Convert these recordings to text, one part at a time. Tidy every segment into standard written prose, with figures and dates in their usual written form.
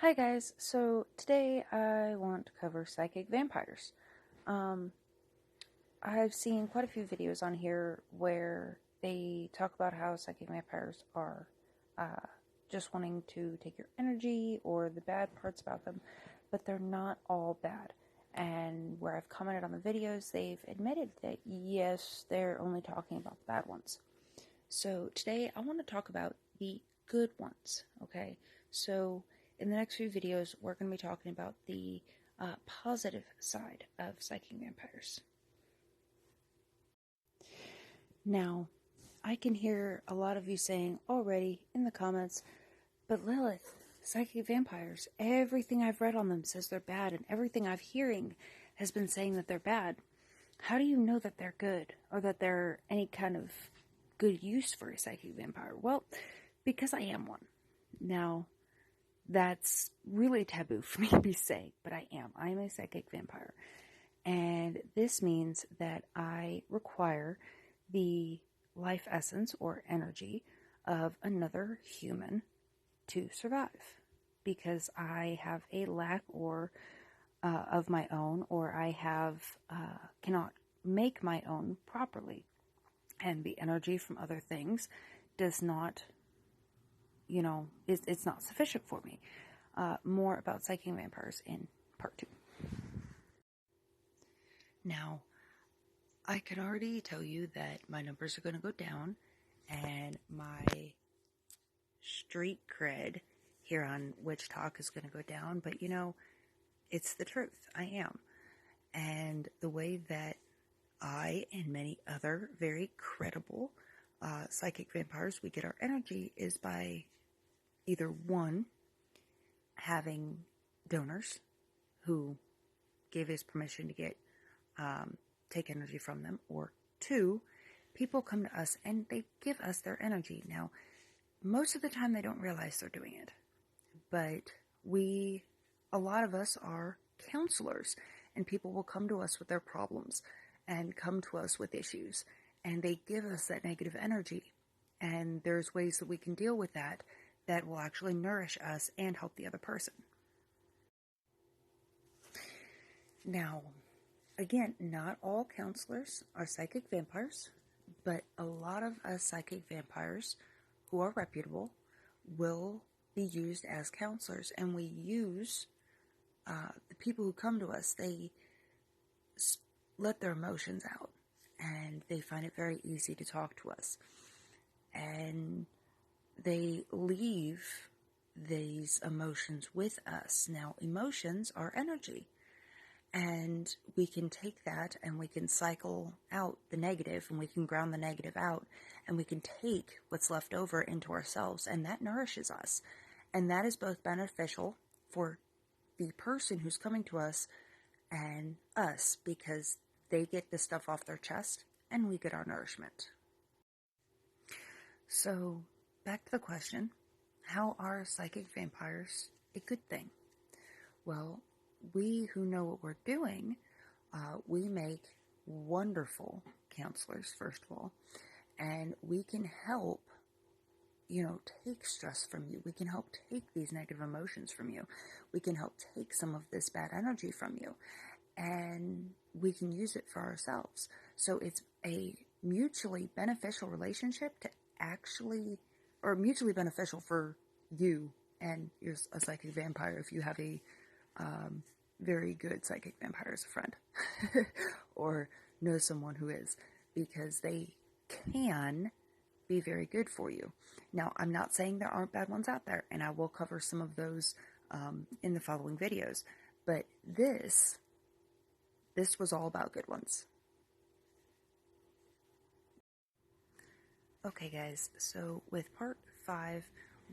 Hi guys, so today I want to cover psychic vampires. I've seen quite a few videos on here where they talk about how psychic vampires are just wanting to take your energy or the bad parts about them, but they're not all bad. And where I've commented on the videos, they've admitted that yes, they're only talking about the bad ones. So today I want to talk about the good ones, okay? So in the next few videos, we're going to be talking about the positive side of psychic vampires. Now, I can hear a lot of you saying already in the comments, but Lilith, psychic vampires, everything I've read on them says they're bad, and everything I've hearing has been saying that they're bad. How do you know that they're good, or that they're any kind of good use for a psychic vampire? Well, because I am one. Now, that's really taboo for me to be saying, but I am. I am a psychic vampire. And this means that I require the life essence or energy of another human to survive, because I have a lack of my own, or I cannot make my own properly. And the energy from other things does not, it's not sufficient for me. More about psychic vampires in part 2. Now, I can already tell you that my numbers are going to go down, and my street cred here on Witch Talk is going to go down, but it's the truth. I am. And the way that I and many other very credible psychic vampires, we get our energy is by either one, having donors who gave us permission to take energy from them, or two, people come to us and they give us their energy. Now, most of the time they don't realize they're doing it, but a lot of us are counselors, and people will come to us with their problems and come to us with issues, and they give us that negative energy, and there's ways that we can deal with that will actually nourish us and help the other person. Now, again, not all counselors are psychic vampires, but a lot of us psychic vampires who are reputable will be used as counselors, and we use the people who come to us, they let their emotions out, and they find it very easy to talk to us, and they leave these emotions with us. Now, emotions are energy, and we can take that and we can cycle out the negative, and we can ground the negative out, and we can take what's left over into ourselves, and that nourishes us. And that is both beneficial for the person who's coming to us and us, because they get the stuff off their chest and we get our nourishment. So, back to the question, how are psychic vampires a good thing? Well, we who know what we're doing, we make wonderful counselors, first of all, and we can help, take stress from you. We can help take these negative emotions from you. We can help take some of this bad energy from you, and we can use it for ourselves. So it's a mutually beneficial relationship or mutually beneficial for you and you're a psychic vampire if you have a very good psychic vampire as a friend or know someone who is, because they can be very good for you. Now, I'm not saying there aren't bad ones out there, and I will cover some of those in the following videos, but this was all about good ones. Okay guys, so with part 5,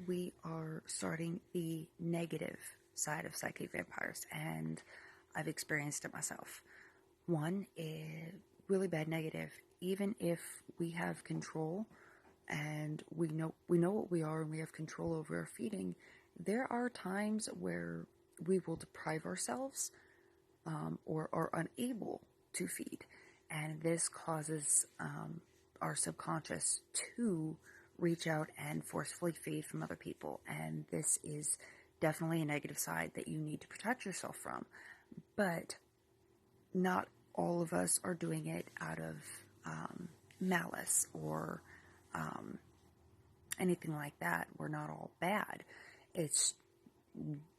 we are starting the negative side of psychic vampires, and I've experienced it myself. One is really bad negative. Even if we have control and we know what we are and we have control over our feeding, there are times where we will deprive ourselves or are unable to feed, and this causes our subconscious to reach out and forcefully feed from other people, and this is definitely a negative side that you need to protect yourself from. But not all of us are doing it out of malice or anything like that. We're not all bad. It's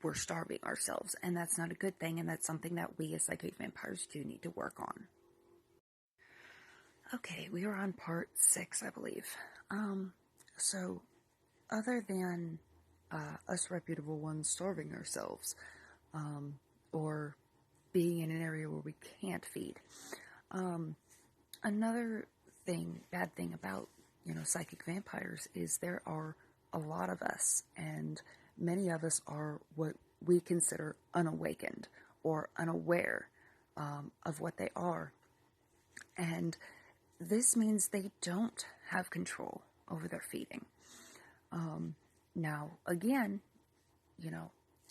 we're starving ourselves, and that's not a good thing, and that's something that we as psychic vampires do need to work on. Okay, we are on part 6, I believe. So other than us reputable ones starving ourselves, or being in an area where we can't feed, another bad thing about, psychic vampires is there are a lot of us, and many of us are what we consider unawakened or unaware of what they are. And this means they don't have control over their feeding. Now, again,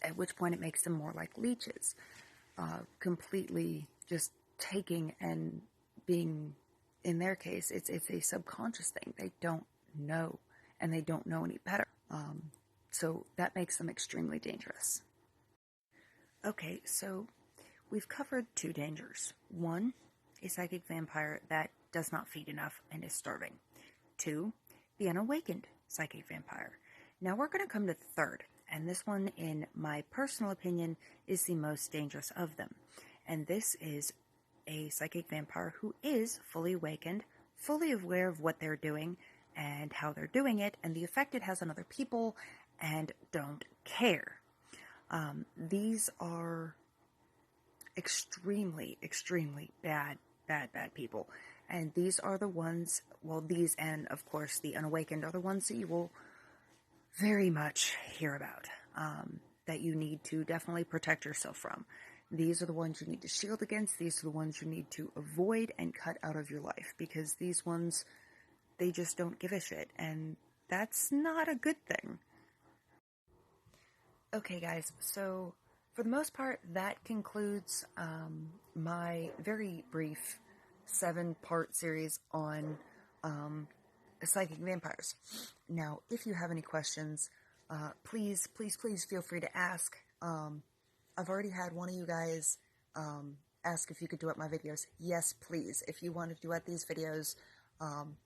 at which point it makes them more like leeches, completely just taking and being, in their case, it's a subconscious thing. They don't know, and they don't know any better. So that makes them extremely dangerous. Okay, so we've covered 2 dangers. 1, a psychic vampire that does not feed enough and is starving. 2, the unawakened psychic vampire. Now we're going to come to the 3rd, and this one, in my personal opinion, is the most dangerous of them. And this is a psychic vampire who is fully awakened, fully aware of what they're doing and how they're doing it, and the effect it has on other people, and don't care. These are extremely, extremely bad people. And these are the ones, these and, of course, the unawakened are the ones that you will very much hear about, that you need to definitely protect yourself from. These are the ones you need to shield against. These are the ones you need to avoid and cut out of your life, because these ones, they just don't give a shit, and that's not a good thing. Okay, guys, so for the most part, that concludes my very brief 7-part series on psychic vampires. Now, if you have any questions, please feel free to ask. I've already had one of you guys ask if you could duet my videos. Yes, please. If you want to duet these videos,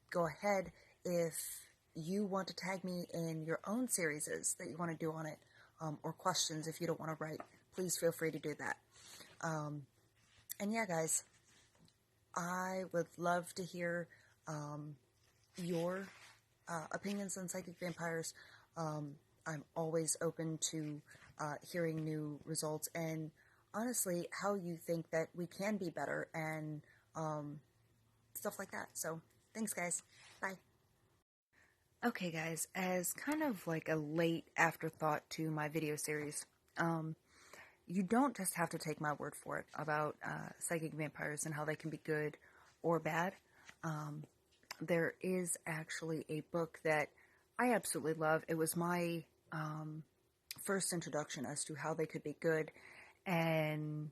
go ahead. If you want to tag me in your own series that you want to do on it, or questions if you don't want to write, please feel free to do that. And yeah, guys, I would love to hear your opinions on psychic vampires. I'm always open to hearing new results, and honestly, how you think that we can be better, and stuff like that. So, thanks, guys. Bye. Okay, guys, as kind of like a late afterthought to my video series, you don't just have to take my word for it about psychic vampires and how they can be good or bad. There is actually a book that I absolutely love. It was my first introduction as to how they could be good, and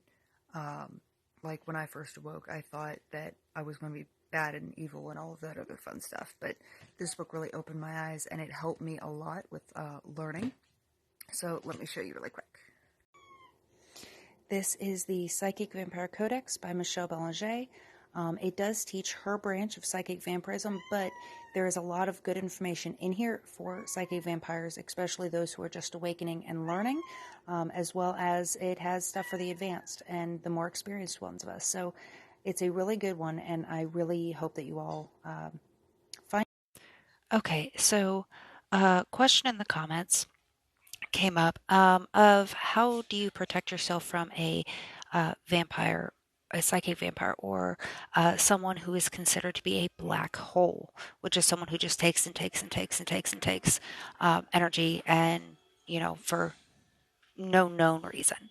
like when I first awoke, I thought that I was going to be bad and evil and all of that other fun stuff, but this book really opened my eyes, and it helped me a lot with learning. So let me show you really quick. This is the Psychic Vampire Codex by Michelle Belanger. It does teach her branch of psychic vampirism, but there is a lot of good information in here for psychic vampires, especially those who are just awakening and learning, as well as it has stuff for the advanced and the more experienced ones of us. So it's a really good one, and I really hope that you all find. Okay, so a question in the comments came up of how do you protect yourself from a vampire, a psychic vampire, or someone who is considered to be a black hole, which is someone who just takes and takes and takes and takes and takes energy, and for no known reason.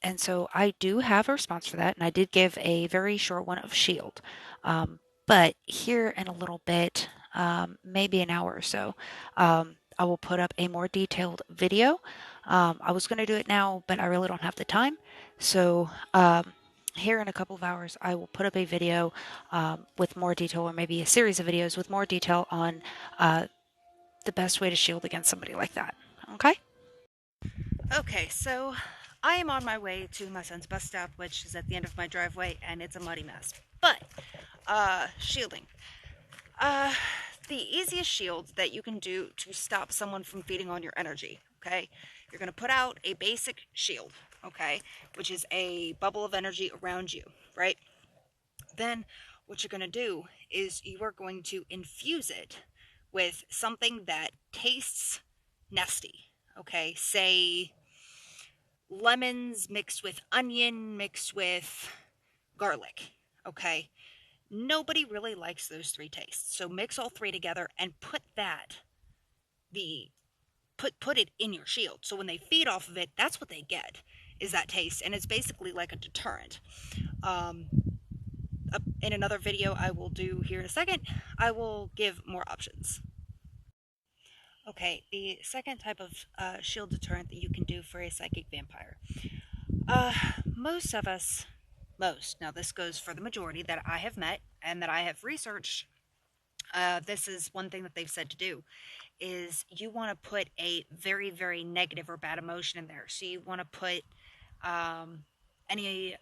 And so I do have a response for that, and I did give a very short one of shield. But here in a little bit, maybe an hour or so, I will put up a more detailed video. I was going to do it now, but I really don't have the time. So here in a couple of hours, I will put up a video with more detail, or maybe a series of videos with more detail on the best way to shield against somebody like that. Okay? Okay, so I am on my way to my son's bus stop, which is at the end of my driveway, and it's a muddy mess. But, shielding. Uh, the easiest shield that you can do to stop someone from feeding on your energy, okay? You're going to put out a basic shield, okay? Which is a bubble of energy around you, right? Then what you're going to do is you are going to infuse it with something that tastes nasty, okay? Say lemons mixed with onion mixed with garlic, okay? Nobody really likes those three tastes. So mix all three together and the put it in your shield. So when they feed off of it, that's what they get, is that taste, and it's basically like a deterrent. Um, in another video I will do here in a second, I will give more options. Okay, the second type of shield deterrent that you can do for a psychic vampire. Uh, most of us, now this goes for the majority that I have met and that I have researched, this is one thing that they've said to do, is you want to put a very, very negative or bad emotion in there. So you want to put any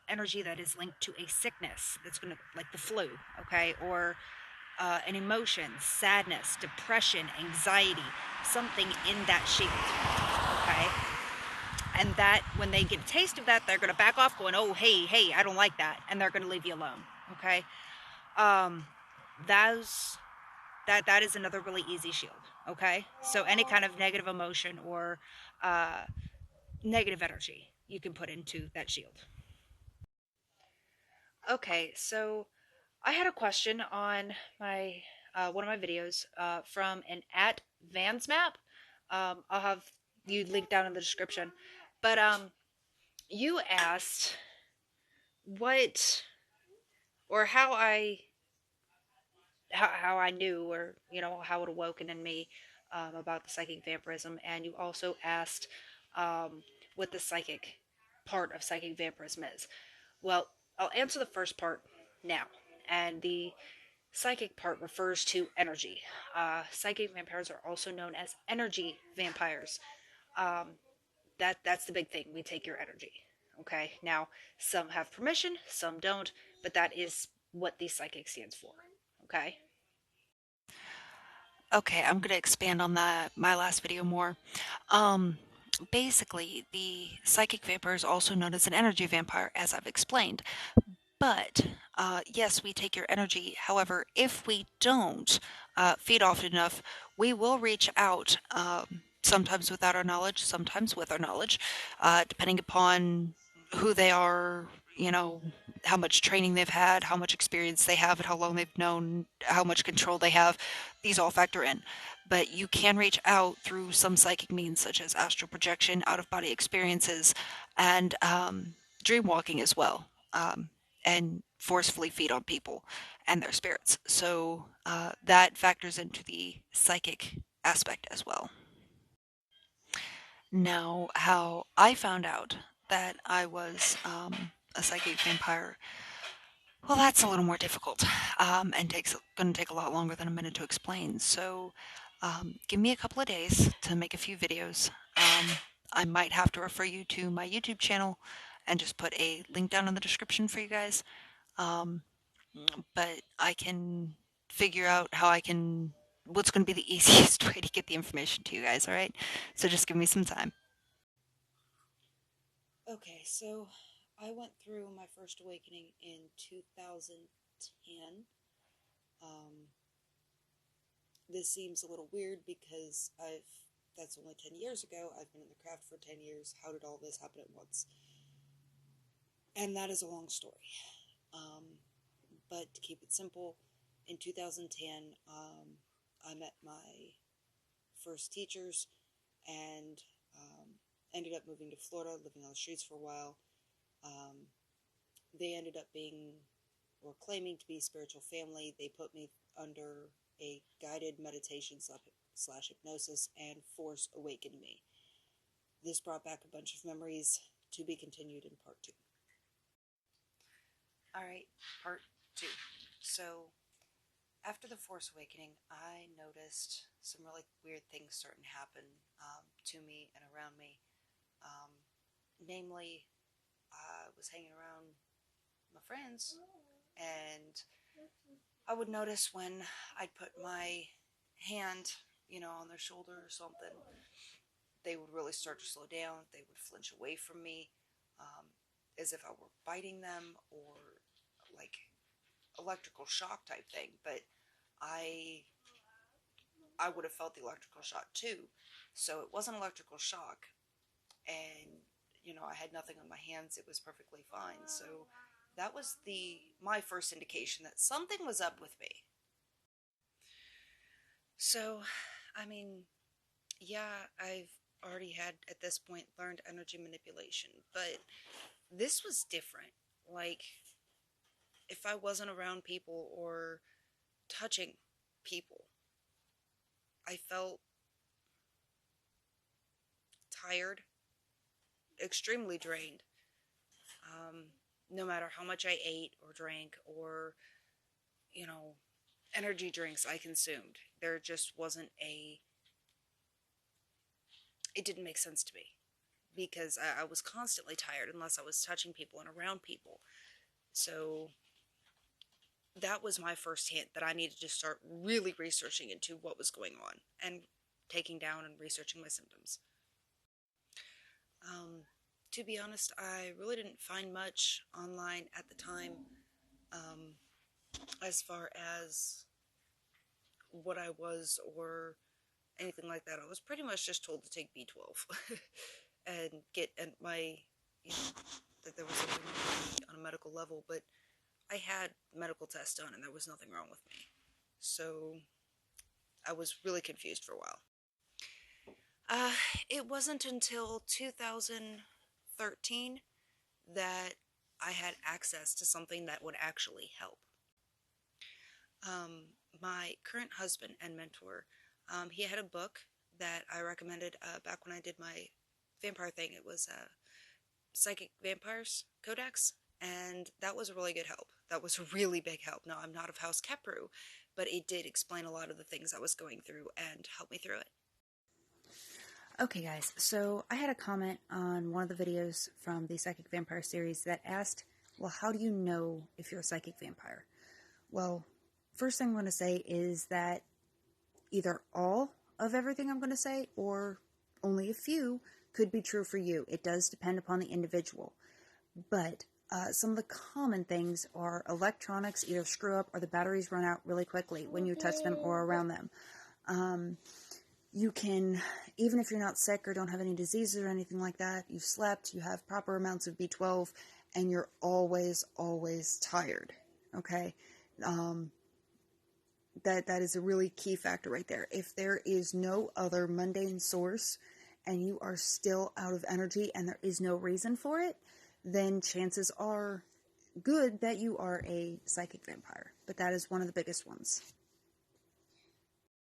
energy that is linked to a sickness that's going to, like the flu, okay, or an emotion, sadness, depression, anxiety, something in that shield, okay? And that, when they get a taste of that, they're going to back off going, oh, hey, I don't like that. And they're going to leave you alone, okay? That is another really easy shield, okay? So any kind of negative emotion or negative energy you can put into that shield. Okay, so I had a question on my one of my videos from an @vansmap. I'll have you linked down in the description. But you asked what or how I knew, or how it awoken in me about the psychic vampirism, and you also asked what the psychic part of psychic vampirism is. Well, I'll answer the first part now, and the psychic part refers to energy. Psychic vampires are also known as energy vampires. Um, that's the big thing. We take your energy. Okay. Now, some have permission, some don't, but that is what the psychic stands for. Okay. Okay, I'm gonna expand on my last video more. Um, Basically, the psychic vampire is also known as an energy vampire, as I've explained. But yes, we take your energy. However, if we don't feed often enough, we will reach out. Sometimes without our knowledge, sometimes with our knowledge, depending upon who they are, how much training they've had, how much experience they have, and how long they've known, how much control they have. These all factor in. But you can reach out through some psychic means, such as astral projection, out of body experiences, and dream walking as well. And forcefully feed on people and their spirits. So that factors into the psychic aspect as well. Now, how I found out that I was a psychic vampire, well, that's a little more difficult, and going to take a lot longer than a minute to explain. So, give me a couple of days to make a few videos. I might have to refer you to my YouTube channel and just put a link down in the description for you guys. But I can figure out what's going to be the easiest way to get the information to you guys, all right? So just give me some time. Okay, so I went through my first awakening in 2010. This seems a little weird because that's only 10 years ago. I've been in the craft for 10 years. How did all this happen at once? And that is a long story. But to keep it simple, in 2010, I met my first teachers and ended up moving to Florida, living on the streets for a while. They ended up being, or claiming to be, spiritual family. They put me under a guided meditation slash hypnosis and force awakened me. This brought back a bunch of memories, to be continued in part 2. Alright, part 2. So, after the Force Awakening, I noticed some really weird things starting to happen to me and around me. Namely, I was hanging around my friends, and I would notice when I'd put my hand, on their shoulder or something, they would really start to slow down. They would flinch away from me, as if I were biting them, or like electrical shock type thing. But I would have felt the electrical shock too. So it wasn't electrical shock, and I had nothing on my hands. It was perfectly fine. So that was my first indication that something was up with me. So, I mean, yeah, I've already had at this point learned energy manipulation, but this was different. Like, if I wasn't around people or touching people, I felt tired, extremely drained. No matter how much I ate or drank or, energy drinks I consumed, there just wasn't it didn't make sense to me, because I was constantly tired unless I was touching people and around people. So that was my first hint that I needed to start really researching into what was going on and taking down and researching my symptoms. To be honest, I really didn't find much online at the time, as far as what I was or anything like that. I was pretty much just told to take B12 and get that there was something on a medical level, but I had medical tests done and there was nothing wrong with me. So I was really confused for a while. It wasn't until 2013 that I had access to something that would actually help. My current husband and mentor, he had a book that I recommended back when I did my vampire thing. It was Psychic Vampires Codex, and that was a really good help. That was a really big help. Now, I'm not of House Kepru, but it did explain a lot of the things I was going through and help me through it. Okay, guys, so I had a comment on one of the videos from the Psychic Vampire series that asked, well, how do you know if you're a psychic vampire? Well, first thing I'm going to say is that either all of everything I'm going to say or only a few could be true for you. It does depend upon the individual. But some of the common things are electronics either screw up or the batteries run out really quickly when you touch them or around them. You can, even if you're not sick or don't have any diseases or anything like that, you've slept, you have proper amounts of B12, and you're always, always tired, okay? That is a really key factor right there. If there is no other mundane source and you are still out of energy and there is no reason for it, then chances are good that you are a psychic vampire. But that is one of the biggest ones.